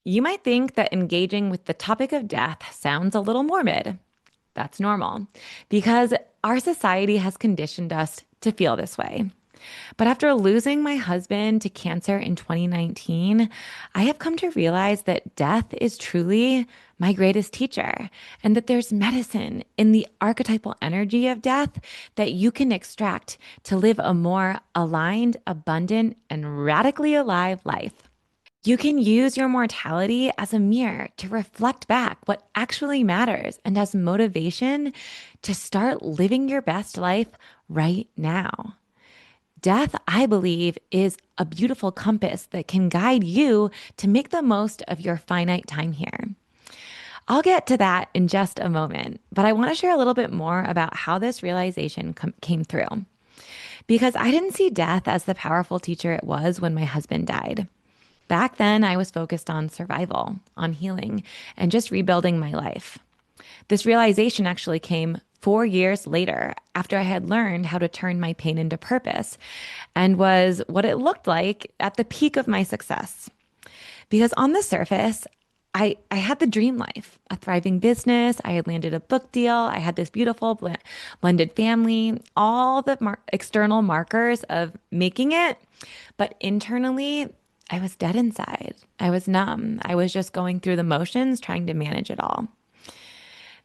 You might think that engaging with the topic of death sounds a little morbid. That's normal because our society has conditioned us to feel this way. But after losing my husband to cancer in 2019, I have come to realize that death is truly my greatest teacher and that there's medicine in the archetypal energy of death that you can extract to live a more aligned, abundant, and radically alive life. You can use your mortality as a mirror to reflect back what actually matters and as motivation to start living your best life right now. Death, I believe, is a beautiful compass that can guide you to make the most of your finite time here. I'll get to that in just a moment, but I want to share a little bit more about how this realization came through. Because I didn't see death as the powerful teacher it was when my husband died. Back then, I was focused on survival, on healing, and just rebuilding my life. This realization actually came 4 years later after I had learned how to turn my pain into purpose and was what it looked like at the peak of my success. Because on the surface, I had the dream life, a thriving business. I had landed a book deal. I had this beautiful blended family, all the external markers of making it. But internally, I was dead inside. I was numb. I was just going through the motions, trying to manage it all.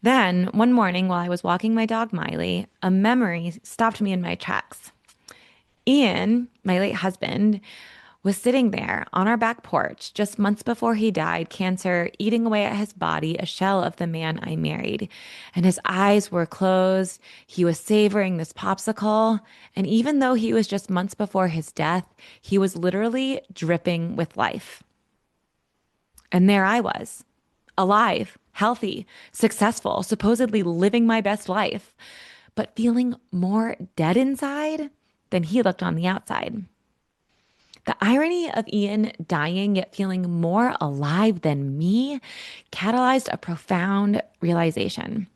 Then, one morning while I was walking my dog Miley, a memory stopped me in my tracks. Ian, my late husband, was sitting there on our back porch just months before he died, cancer eating away at his body, a shell of the man I married. And his eyes were closed. He was savoring this popsicle. And even though he was just months before his death, he was literally dripping with life. And there I was, alive, healthy, successful, supposedly living my best life, but feeling more dead inside than he looked on the outside. The irony of Ian dying yet feeling more alive than me catalyzed a profound realization.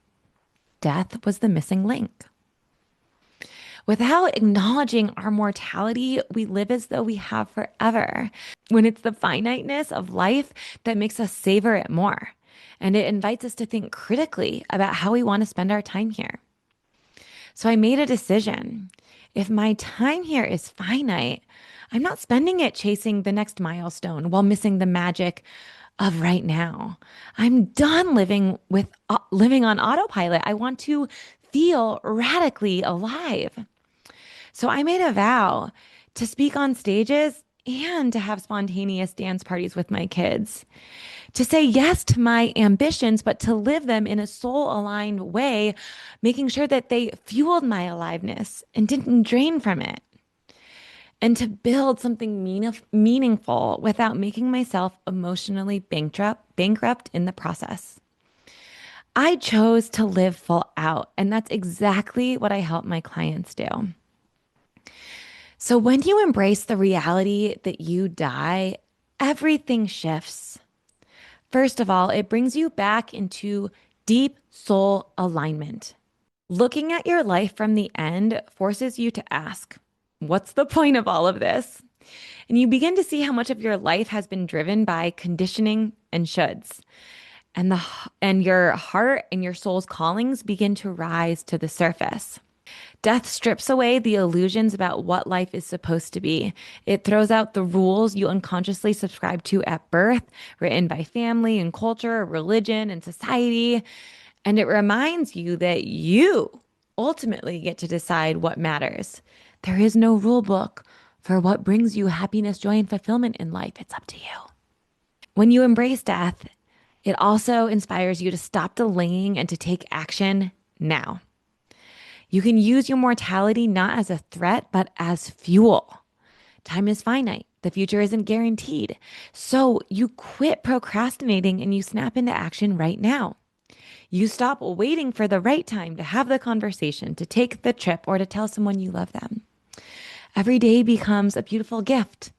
Death was the missing link. Without acknowledging our mortality, we live as though we have forever, when it's the finiteness of life that makes us savor it more. And it invites us to think critically about how we want to spend our time here. So I made a decision. If my time here is finite, I'm not spending it chasing the next milestone while missing the magic of right now. I'm done living on autopilot. I want to feel radically alive. So I made a vow to speak on stages and to have spontaneous dance parties with my kids, to say yes to my ambitions, but to live them in a soul aligned way, making sure that they fueled my aliveness and didn't drain from it, and to build something meaningful without making myself emotionally bankrupt in the process. I chose to live full out, and that's exactly what I help my clients do. So when you embrace the reality that you die, everything shifts. First of all, it brings you back into deep soul alignment. Looking at your life from the end forces you to ask, what's the point of all of this? And you begin to see how much of your life has been driven by conditioning and shoulds. And your heart and your soul's callings begin to rise to the surface. Death strips away the illusions about what life is supposed to be. It throws out the rules you unconsciously subscribed to at birth, written by family and culture, religion and society. And it reminds you that you ultimately get to decide what matters. There is no rule book for what brings you happiness, joy, and fulfillment in life. It's up to you. When you embrace death, it also inspires you to stop delaying and to take action now. You can use your mortality not as a threat, but as fuel. Time is finite. The future isn't guaranteed. So you quit procrastinating and you snap into action right now. You stop waiting for the right time to have the conversation, to take the trip, or to tell someone you love them. Every day becomes a beautiful gift,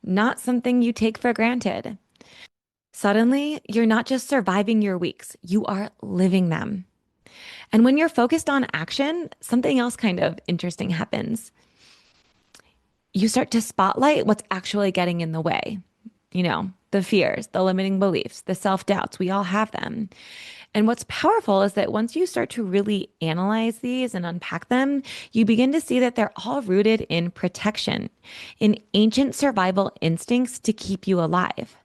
not something you take for granted. Suddenly, you're not just surviving your weeks, you are living them. And when you're focused on action, something else kind of interesting happens. You start to spotlight what's actually getting in the way. the fears, the limiting beliefs, the self doubts. We all have them. And what's powerful is that once you start to really analyze these and unpack them, you begin to see that they're all rooted in protection, in ancient survival instincts to keep you alive.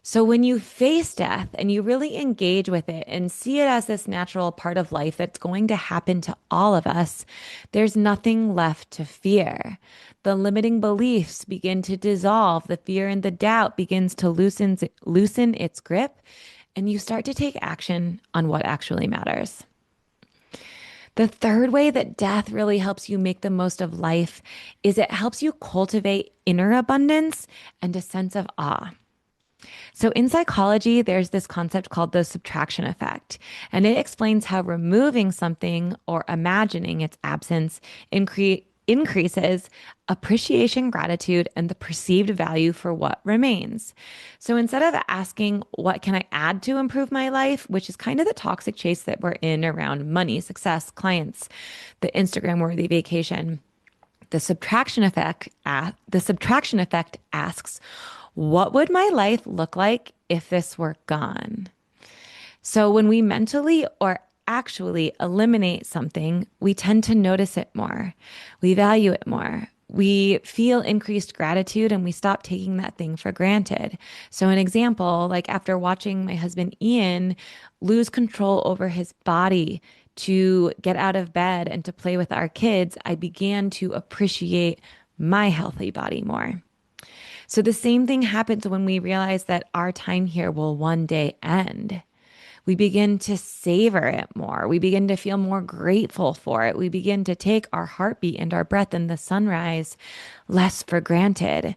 So when you face death and you really engage with it and see it as this natural part of life that's going to happen to all of us, there's nothing left to fear. The limiting beliefs begin to dissolve, the fear and the doubt begins to loosen its grip, and you start to take action on what actually matters. The third way that death really helps you make the most of life is it helps you cultivate inner abundance and a sense of awe. So, in psychology, there's this concept called the subtraction effect, and it explains how removing something or imagining its absence increases appreciation, gratitude, and the perceived value for what remains. So, instead of asking, what can I add to improve my life, which is kind of the toxic chase that we're in around money, success, clients, the Instagram worthy vacation, the subtraction effect asks, what would my life look like if this were gone? So when we mentally or actually eliminate something, we tend to notice it more. We value it more. We feel increased gratitude and we stop taking that thing for granted. So, an example, like after watching my husband Ian lose control over his body to get out of bed and to play with our kids, I began to appreciate my healthy body more. So the same thing happens when we realize that our time here will one day end. We begin to savor it more. We begin to feel more grateful for it. We begin to take our heartbeat and our breath in the sunrise less for granted.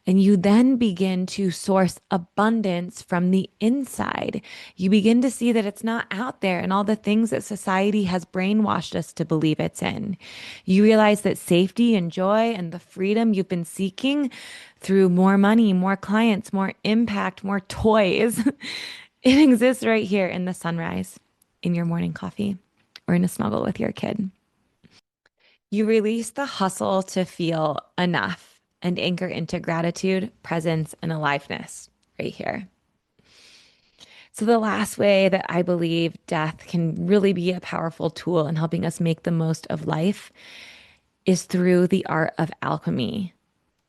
And you then begin to source abundance from the inside. You begin to see that it's not out there and all the things that society has brainwashed us to believe it's in. You realize that safety and joy and the freedom you've been seeking through more money, more clients, more impact, more toys, it exists right here in the sunrise, in your morning coffee, or in a snuggle with your kid. You release the hustle to feel enough and anchor into gratitude, presence, and aliveness right here. So, the last way that I believe death can really be a powerful tool in helping us make the most of life is through the art of alchemy.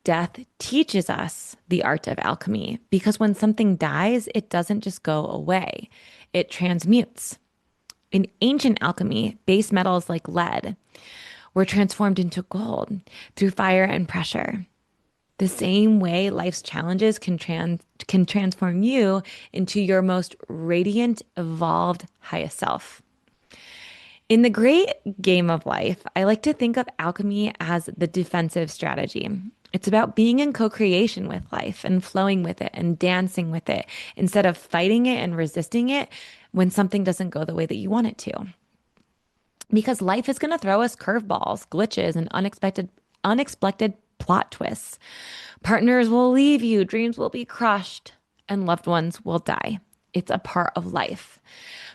Death teaches us the art of alchemy because when something dies, it doesn't just go away, it transmutes. In ancient alchemy, base metals like lead were transformed into gold through fire and pressure. The same way life's challenges can transform you into your most radiant, evolved, highest self. In the great game of life, I like to think of alchemy as the defensive strategy. It's about being in co-creation with life and flowing with it and dancing with it instead of fighting it and resisting it when something doesn't go the way that you want it to. Because life is going to throw us curveballs, glitches, and unexpected plot twists. Partners will leave you, dreams will be crushed, and loved ones will die. It's a part of life.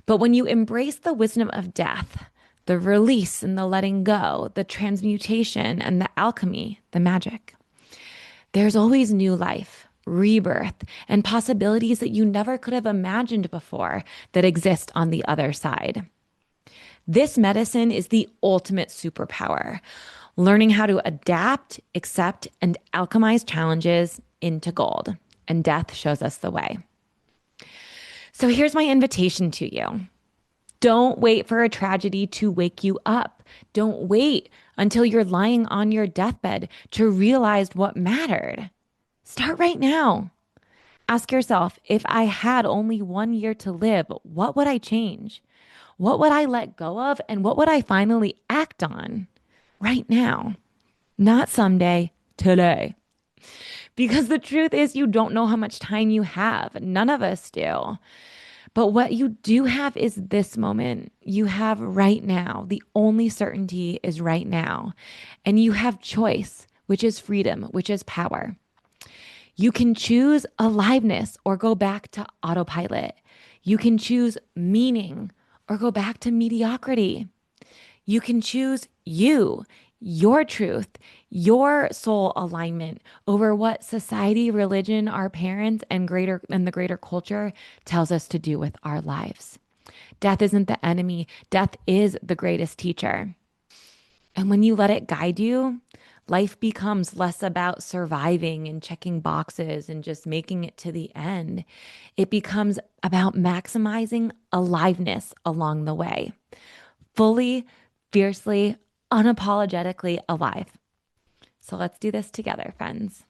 But when you embrace the wisdom of death, the release and the letting go, the transmutation and the alchemy, the magic, there's always new life, rebirth, and possibilities that you never could have imagined before that exist on the other side. This medicine is the ultimate superpower, learning how to adapt, accept, and alchemize challenges into gold. And death shows us the way. So here's my invitation to you. Don't wait for a tragedy to wake you up. Don't wait until you're lying on your deathbed to realize what mattered. Start right now. Ask yourself, if I had only 1 year to live, what would I change? What would I let go of? And what would I finally act on right now? Not someday, today. Because the truth is, you don't know how much time you have. None of us do. But what you do have is this moment. You have right now. The only certainty is right now. And you have choice, which is freedom, which is power. You can choose aliveness or go back to autopilot. You can choose meaning or go back to mediocrity. You can choose you, your truth, your soul alignment over what society, religion, our parents, and the greater culture tells us to do with our lives. Death isn't the enemy, death is the greatest teacher. And when you let it guide you, life becomes less about surviving and checking boxes and just making it to the end. It becomes about maximizing aliveness along the way, fully, fiercely, unapologetically alive. So let's do this together, friends.